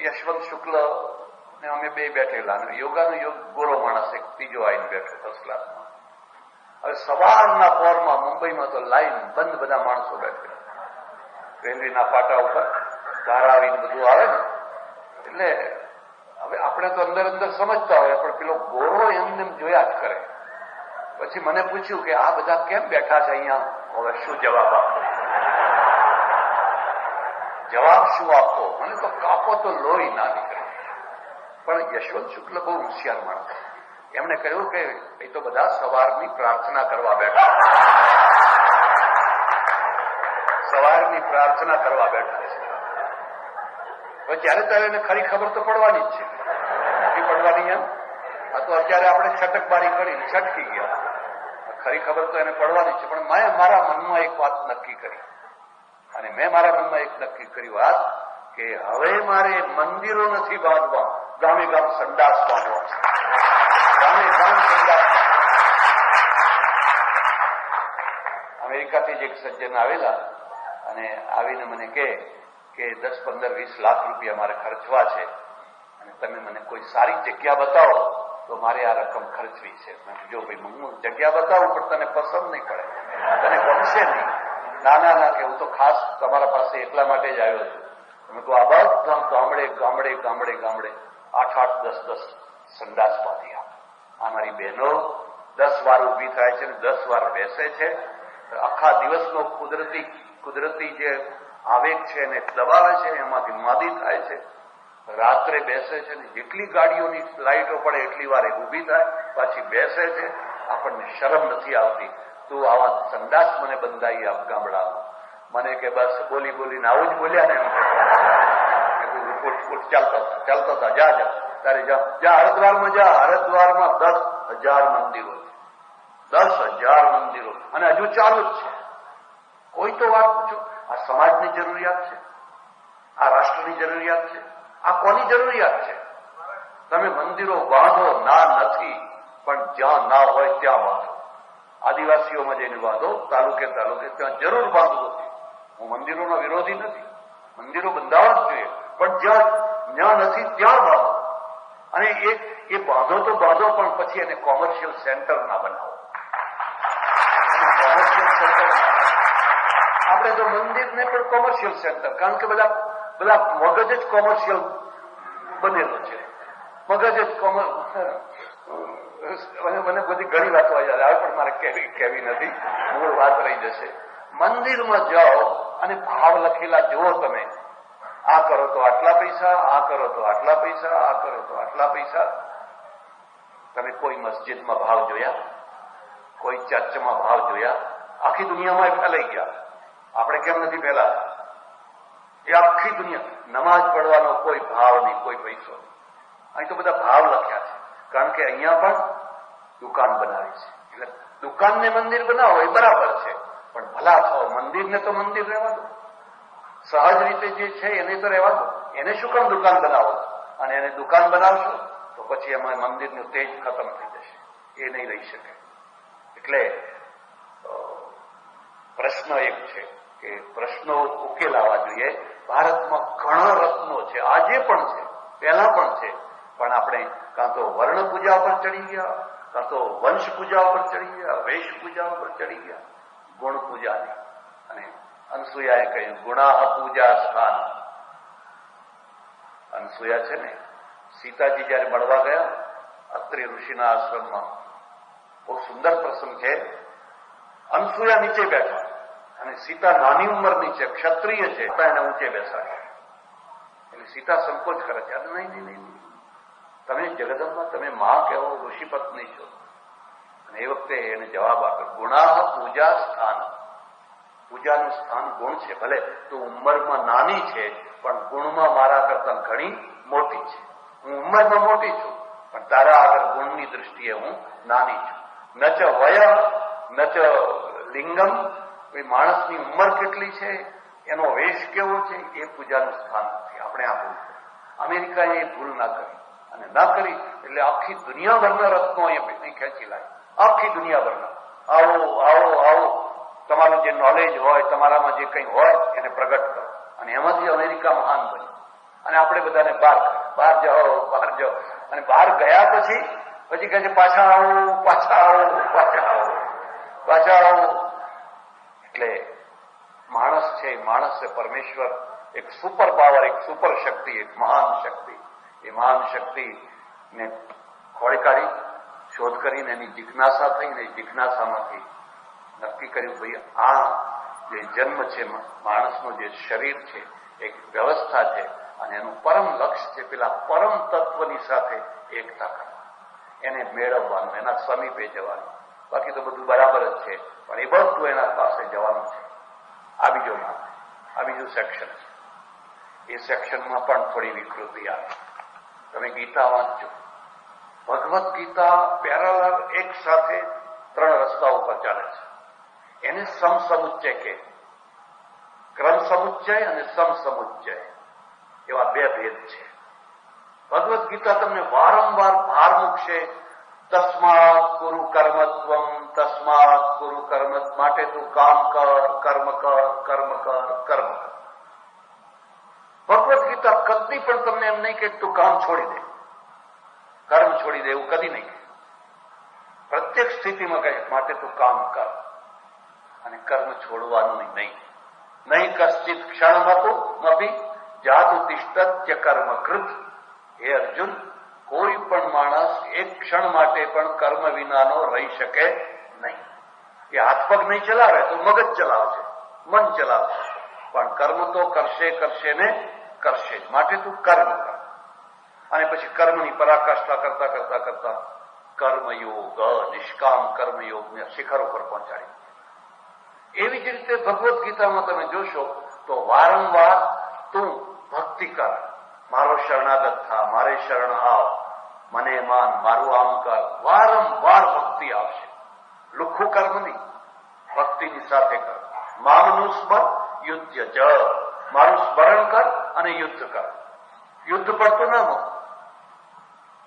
યશવંત શુક્લ ને અમે બે બેઠેલા, યોગાનો યોગ ગોરો માણસ એક ત્રીજો આવીને બેઠો ફર્સ્ટ ક્લાસમાં. હવે સવારના પોરમાં મુંબઈમાં તો લાઈન બંધ, બધા માણસો બેઠેલા રેલવેના પાટા ઉપર, ધારાવીને બધું આવે ને. એટલે હવે આપણે તો અંદર સમજતા હોય, પણ પેલો ગોરો એમને જોયા જ કરે. પછી મને પૂછ્યું કે આ બધા કેમ બેઠા છે અહીંયા? હવે શું જવાબ આપો? જવાબ શું આપો? મને તો કાપો તો લોહી ના નીકળે. પણ યશવંત શુક્લ બહુ હોશિયાર માણસ, એમણે કહ્યું કે એ તો બધા સવારની પ્રાર્થના કરવા બેઠા, સવારની પ્રાર્થના કરવા બેઠા છે. હવે ત્યારે ત્યારે એને ખરી ખબર તો પડવાની જ છે, નથી પડવાની એમ? આ તો અત્યારે આપણે છટકબારી કરી, છટકી ગયા. ખરી ખબર તો એને પડવાની છે. પણ મેં મારા મનમાં એક વાત નક્કી કરી, અને મેં મારા મનમાં એક નક્કી કરી વાત કે હવે મારે મંદિરો નથી બાંધવા, ગામે ગામ સંડાસ બાંધવા છે. ગામે ગામ સંડાસ. અમેરિકાથી જ એક સજ્જન આવેલા અને આવીને મને કહે કે 10, 15, 20 લાખ રૂપિયા મારે ખર્ચવા છે, અને તમે મને કોઈ સારી જગ્યા બતાવો તો મારે આ રકમ ખર્ચવી છે. જો ભાઈ હું જગ્યા બતાવું પણ તને પસંદ નહીં પડે, તને ગમશે નહીં. ના કે હું તો ખાસ તમારા પાસે એટલા માટે જ આવ્યો છું. મેં કહું આ બધા ગામડે 8, 10 સંડાસ બાંધી આપ. આ મારી બહેનો 10 વાર ઉભી થાય છે, 10 વાર બેસે છે, આખા દિવસનો કુદરતી જે આવેગ છે એને દબાવે છે, એમાંથી માદી થાય છે, રાત્રે બેસે છે ને જેટલી ગાડીઓની લાઈટો પડે એટલી વાર ઊભી થાય, પાછી બેસે છે. આપણને શરમ નથી આવતી. તું આવા સંદાસ મને બંધાઈ આપ ગામડામાં. મને કે બસ બોલી બોલીને આવું જ બોલ્યા ને એમ ચાલતો હતા. જા તારે જા હરિદ્વારમાં જા. હરિદ્વારમાં 10,000 મંદિરો છે, 10,000 મંદિરો, અને હજુ ચાલુ જ છે. કોઈ તો વાત પૂછો. આ સમાજની જરૂરિયાત છે, આ રાષ્ટ્રની જરૂરિયાત છે, આ કોની જરૂરિયાત છે? તમે મંદિરો બાંધો, ના નથી, પણ જ્યાં ના હોય ત્યાં બાંધો. આદિવાસીઓમાં જઈને બાંધો, તાલુકે ત્યાં જરૂર બાંધવો. હું મંદિરોનો વિરોધી નથી, મંદિરો બંધાવવા જ જોઈએ, પણ જ્યાં નથી ત્યાં બાંધો. અને એ બાંધો તો બાંધો, પણ પછી એને કોમર્શિયલ સેન્ટર ના બનાવો. કોમર્શિયલ સેન્ટર આપણે તો મંદિરને પણ કોમર્શિયલ સેન્ટર, કારણ કે બધા મગજ જ કોમર્શિયલ બનેલું છે. મગજ જ મને બધી ઘણી વાતો યાદ આવે, પણ મારે કહેવી નથી, મૂળ વાત રહી જશે. મંદિરમાં જાઓ અને ભાવ લખેલા જુઓ તમે. આ કરો તો આટલા પૈસા, આ કરો તો આટલા પૈસા, આ કરો તો આટલા પૈસા. તમે કોઈ મસ્જિદમાં ભાવ જોયા? કોઈ ચર્ચમાં ભાવ જોયા? આખી દુનિયામાં ફેલાઈ ગયા. આપણે કેમ નથી ફેલાતા? એ આખી દુનિયા. નમાજ પડવાનો કોઈ ભાવ નહીં, કોઈ પૈસો નહીં. અહીં તો બધા ભાવ લખ્યા છે, કારણ કે અહીંયા પણ દુકાન બનાવી છે. એટલે દુકાનને મંદિર બનાવો એ બરાબર છે, પણ ભલા થાઓ, મંદિરને તો મંદિર રહેવા દો. સહજ રીતે જે છે એને તો રહેવા દો. એને શું કામ દુકાન બનાવો? અને એને દુકાન બનાવશો તો પછી એમાં મંદિરનું તેજ ખતમ થઈ જશે, એ નહીં રહી શકે. એટલે પ્રશ્ન એક છે કે પ્રશ્નો ઉકેલાવા જોઈએ. ભારતમાં ઘણા રત્નો છે, આજે પણ છે, પહેલા પણ છે, પણ આપણે કાં તો વર્ણ પૂજા પર ચડી ગયા, કાં તો વંશ પૂજા પર ચડી ગયા, વેશ પૂજા પર ચડી ગયા, ગુણ પૂજાની. અને અનસુયાએ કહ્યું ગુણા પૂજા સ્થાન. અનસુયા છે ને, સીતાજી જયારે મળવા ગયા અત્રિ ઋષિના આશ્રમમાં, બહુ સુંદર પ્રસંગ છે. અનસુયા નીચે બેઠા અને સીતા નાની ઉંમરની છે, ક્ષત્રિય છે, એને ઊંચે બેસાડ્યા. એટલે સીતા સંકોચ કરે છે, નહીં, તમે જગદંબા, તમે માં કહેવો, ઋષિ પત્ની છો. અને એ વખતે એને જવાબ આપ્યો ગુણા પૂજા સ્થાન. પૂજાનું સ્થાન ગુણ છે. ભલે તું ઉંમરમાં નાની છે, પણ ગુણમાં મારા કરતા ઘણી મોટી છે. હું ઉંમરમાં મોટી છું, પણ તારા આગળ ગુણની દૃષ્ટિએ હું નાની છું. ન ચ વય ન ચ લિંગમ. માણસની ઉંમર કેટલી છે, એનો વેશ કેવો છે, એ પૂજાનું સ્થાન નથી. આપણે આ ભૂલ, અમેરિકાએ એ ભૂલ ના કરી, અને ના કરી એટલે આખી દુનિયાભરના રત્નો એ ખેંચી લાવી. આખી દુનિયાભરના આવો તમારું જે નોલેજ હોય, તમારામાં જે કંઈ હોય એને પ્રગટ કરો. અને એમાંથી અમેરિકા મહાન બની. અને આપણે બધાને બહાર જાઓ. અને બહાર ગયા પછી કહે છે પાછા આવો. એટલે માણસ છે, માણસ છે પરમેશ્વર, એક સુપર પાવર, એક સુપર શક્તિ, એક મહાન શક્તિ. એ મહાન શક્તિને ખોળી કાઢી, શોધ કરીને એની જિજ્ઞાસા થઈને જિજ્ઞાસામાંથી નક્કી કર્યું ભાઈ આ જે જન્મ છે, માણસનું જે શરીર છે, એક વ્યવસ્થા છે, અને એનું પરમ લક્ષ્ય છે પેલા પરમ તત્વની સાથે એકતા કરવા, એને મેળવવાનું, એના સમીપે જવાનું. બાકી તો બધું બરાબર જ છે, પણ એ બધું એના પાસે જવાનું છે. આ બીજું સેક્શન છે. એ સેક્શનમાં પણ થોડી વિકૃતિ આવે. તમે ગીતા વાંચજો, ભગવદ્ ગીતા પેરેલલ એક સાથે 3 રસ્તા ઉપર ચાલે છે. એને સમસમુચ્ચય કે, ક્રમ સમુચ્ચય અને સમસમુચ્ચય એવા 2 ભેદ છે. ભગવદ્ ગીતા તમને વારંવાર ભાર મૂકશે, તસ્માત કુરુ કર્મત્વમ, તસ્માત કુરુ કર્મ, માટે તું કામ કર, કર્મ કર. ભગવદ્ ગીતા કદી પણ તમને એમ નહીં કે તું કામ છોડી દે, કર્મ છોડી દે, એવું કદી નહીં. પ્રત્યેક સ્થિતિમાં કહે માટે તું કામ કર અને કર્મ છોડવાનું નહીં. કશ્ચિત ક્ષણમપી જાતુ તિષ્ઠત્ય કર્મકૃત. હે અર્જુન, કોઈ પણ માણસ એક ક્ષણ માટે પણ કર્મ વિનાનો રહી શકે નહીં. એ હાથ પગ નહીં ચલાવે તો મગજ ચલાવશે, મન ચલાવશે, પણ કર્મ તો કરશે ને કરશે જ. માટે તું કર્મ કર. અને પછી કર્મની પરાકાષ્ઠા કરતા કરતા કરતા કર્મયોગ, નિષ્કામ કર્મયોગને શિખર ઉપર પહોંચાડી. એવી જ રીતે ભગવદ્ ગીતામાં તમે જોશો તો વારંવાર તું ભક્તિ કર, મારો શરણાગત થા, મારે શરણ આવ, મને માન, મારું આમ કર. વારંવાર ભક્તિ આવશે. લુખ્ખું કર્મ નહીં, ભક્તિની સાથે કર. મામનું સ્મર યુદ્ધ જ, મારું સ્મરણ કર અને યુદ્ધ કર. યુદ્ધ પડતું ના મૂક,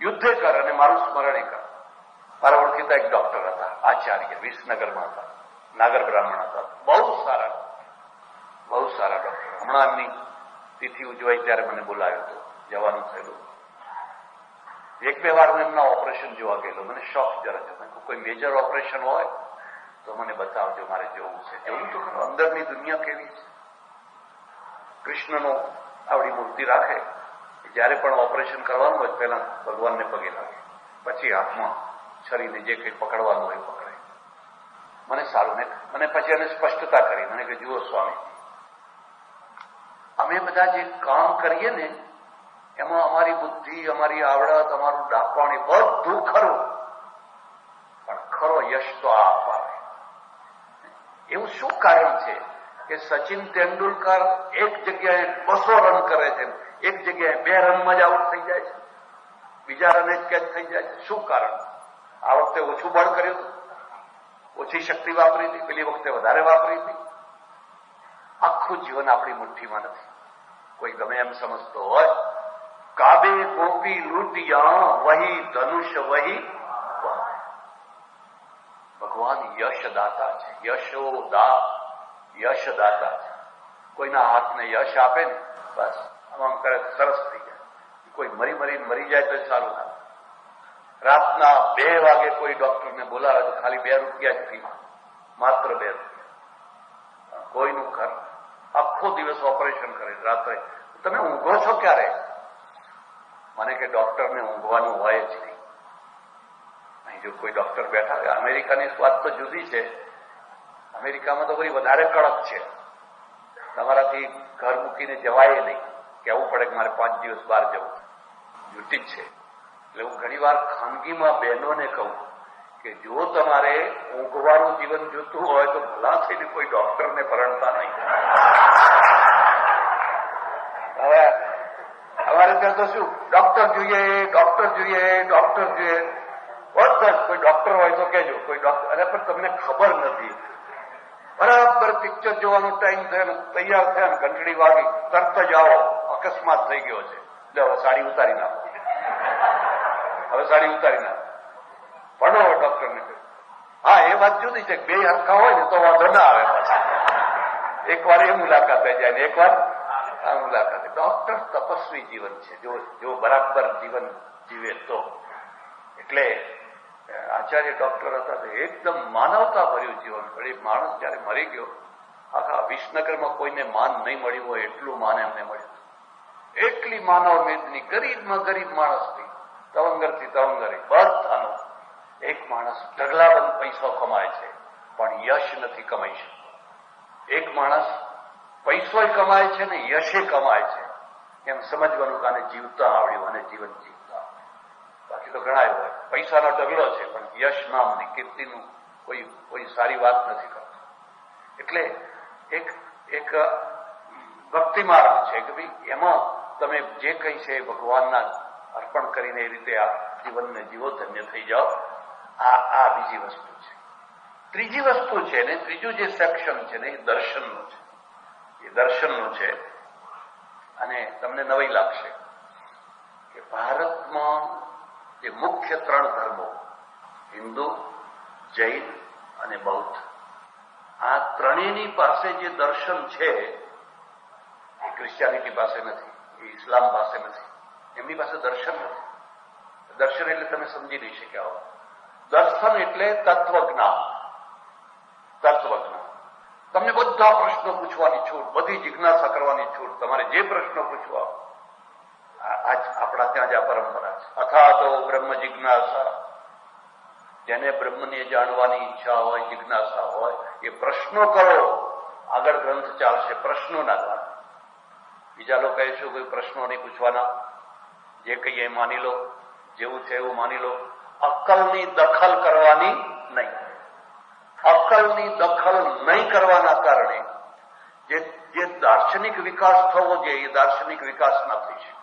યુદ્ધે કર અને મારું સ્મરણે કર. મારા ઓળખીતા એક ડોક્ટર હતા, આચાર્ય, વિસનગરમાં હતા, નાગર બ્રાહ્મણ હતા, બહુ સારા ડોક્ટર. હમણાં એમની તિથિ ઉજવાઈ ત્યારે મને બોલાવ્યો હતો, જવાનું થયેલું. એક બે વાર હું એમના ઓપરેશન જોવા ગયેલો. મને શોખ જરા છે. કોઈ મેજર ઓપરેશન હોય તો મને બતાવજો, મારે જોવું છે. જોવું તો ખરું અંદરની દુનિયા કેવી છે. કૃષ્ણનો આવડી મૂર્તિ રાખે, જયારે પણ ઓપરેશન કરવાનું હોય પહેલા ભગવાનને પગે લાગે, પછી હાથમાં છરીને જે કંઈ પકડવાનું હોય પકડે. મને સારું ને, મને પછી એને સ્પષ્ટતા કરી. મને કે જુઓ સ્વામી, અમે બધા જે કામ કરીએ ને એમાં અમારી બુદ્ધિ, અમારી આવડત, અમારું ડાપણ એ બધું ખરું, પણ ખરો યશ તો આ અપાવે. એવું શું કારણ છે કે સચિન તેંડુલકર એક જગ્યાએ 200 રન કરે છે, એક જગ્યાએ 2 રનમાં જ આઉટ થઈ જાય છે, બીજા રને જ કેચ થઈ જાય છે? શું કારણ? આ વખતે ઓછું બળ કર્યું હતું, ઓછી શક્તિ વાપરી હતી, પેલી વખતે વધારે વાપરી હતી. આખું જીવન આપણી મુઠ્ઠીમાં નથી. કોઈ ગમે એમ સમજતો હોય, કાબે ગોપી લૂટિયા વહી ધનુષ વહી. ભગવાન યશદાતા છે, યશદાતા છે. કોઈના હાથને યશ આપે ને બસ આમ કરે સરસ થઈ જાય. કોઈ મરી જાય તો સારું ના. રાતના 2 વાગે કોઈ ડોક્ટરને બોલાવે તો ખાલી 2 રૂપિયા જ ફી, માત્ર 2 રૂપિયા. કોઈનું ઘર આખો દિવસ ઓપરેશન કરે, રાત્રે તમે ઊંઘો છો ક્યારે? મને કે ડોક્ટરને ઊંઘવાનું હોય જ નહીં. અહીં જો કોઈ ડોક્ટર બેઠા હોય, અમેરિકાની વાત તો જુદી છે. અમેરિકામાં તો બધી વધારે કડક છે. તમારાથી ઘર મૂકીને જવાય નહીં, કહેવું પડે કે મારે 5 દિવસ બહાર જવું, ડ્યુટી જ છે. એટલે હું ઘણી વાર ખાનગીમાં બહેનોને કહું કે જો તમારે ઊંઘવાનું જીવન જોતું હોય તો ભલા થઈને કોઈ ડોક્ટરને પરણતા નહીં. હવે અમારે ત્યાં તો શું, ડોક્ટર જોઈએ. બધા કોઈ ડોક્ટર હોય તો કહેજો, કોઈ ડોક્ટર. અરે પણ તમને ખબર નથી, બરાબર પિક્ચર જોવાનો ટાઈમ થયો, તૈયાર થયા, ઘંટડી વાગી, તરત જ આવો, અકસ્માત થઈ ગયો છે, એટલે હવે સાડી ઉતારી નાખો. પણ હવે ડોક્ટરને કહ્યું, હા એ વાત જુદી છે, 2 હરખા હોય ને તો વાંધો ના આવે. પાછા એકવાર એ મુલાકાતે જાય ને એકવાર આ મુલાકાતે. ડોક્ટર તપસ્વી જીવન છે, જો બરાબર જીવન જીવે તો. એટલે આચાર્ય ડોક્ટર હતા તો એકદમ માનવતા ભર્યું જીવન. એ માણસ જયારે મરી ગયો, આખા વિસનગરમાં કોઈને માન નહીં મળ્યું હોય એટલું માન એમને મળ્યું. એટલી માનવ મેદની, ગરીબમાં ગરીબ માણસથી, તવંગરથી તવંગરે બધાનો એક માણસ ઢગલાબંધ પૈસો કમાય છે પણ યશ નથી કમાઈ શકતો. એક માણસ પૈસો કમાય છે ને યશે કમાય છે, એમ સમજવાનું કાને જીવતા આવડ્યું અને જીવન જીવતા. બાકી તો ઘણા હોય પૈસાનો ઢગલો છે પણ યશ નામની કીર્તિનું કોઈ સારી વાત નથી કરતો. એટલે એક ભક્તિ માર્ગ છે કે ભાઈ એમાં તમે જે કંઈ છે એ ભગવાનના અર્પણ કરીને એ રીતે આ જીવનને જીવો, ધન્ય થઈ જાઓ. આ બીજી વસ્તુ છે. ત્રીજી વસ્તુ છે ને, ત્રીજું જે સેક્શન છે ને એ દર્શનનું છે. એ દર્શનનું છે અને તમને નવાઈ લાગશે કે ભારતમાં જે મુખ્ય 3 ધર્મો, હિન્દુ, જૈન અને બૌદ્ધ, આ ત્રણેયની પાસે જે દર્શન છે એ ક્રિશ્ચિયાનિટી પાસે નથી, એ ઇસ્લામ પાસે નથી. એમની પાસે દર્શન નથી. દર્શન એટલે તમે સમજી નહીં શક્યા હો. દર્શન એટલે તત્વજ્ઞાન. તમને બધા પ્રશ્નો પૂછવાની છૂટ, બધી જિજ્ઞાસા કરવાની છૂટ. તમારે જે પ્રશ્નો પૂછવા, આજ આપણા ત્યાં જ આ પરંપરા છે. અથા તો બ્રહ્મ જિજ્ઞાસા, જેને બ્રહ્મને જાણવાની ઈચ્છા હોય, જિજ્ઞાસા હોય, એ પ્રશ્નો કરો. આગળ ગ્રંથ ચાલશે પ્રશ્નોના દ્વારા. બીજા લોકો કહે છે કોઈ પ્રશ્નો નહીં પૂછવાના, જે કહીએ માની લો, જેવું છે એવું માની લો. અક્કલની દખલ કરવાની નહીં. અક્કલની દખલ નહીં કરવાના કારણે જે દાર્શનિક વિકાસ થવો જોઈએ એ દાર્શનિક વિકાસ ન થઈ શકે.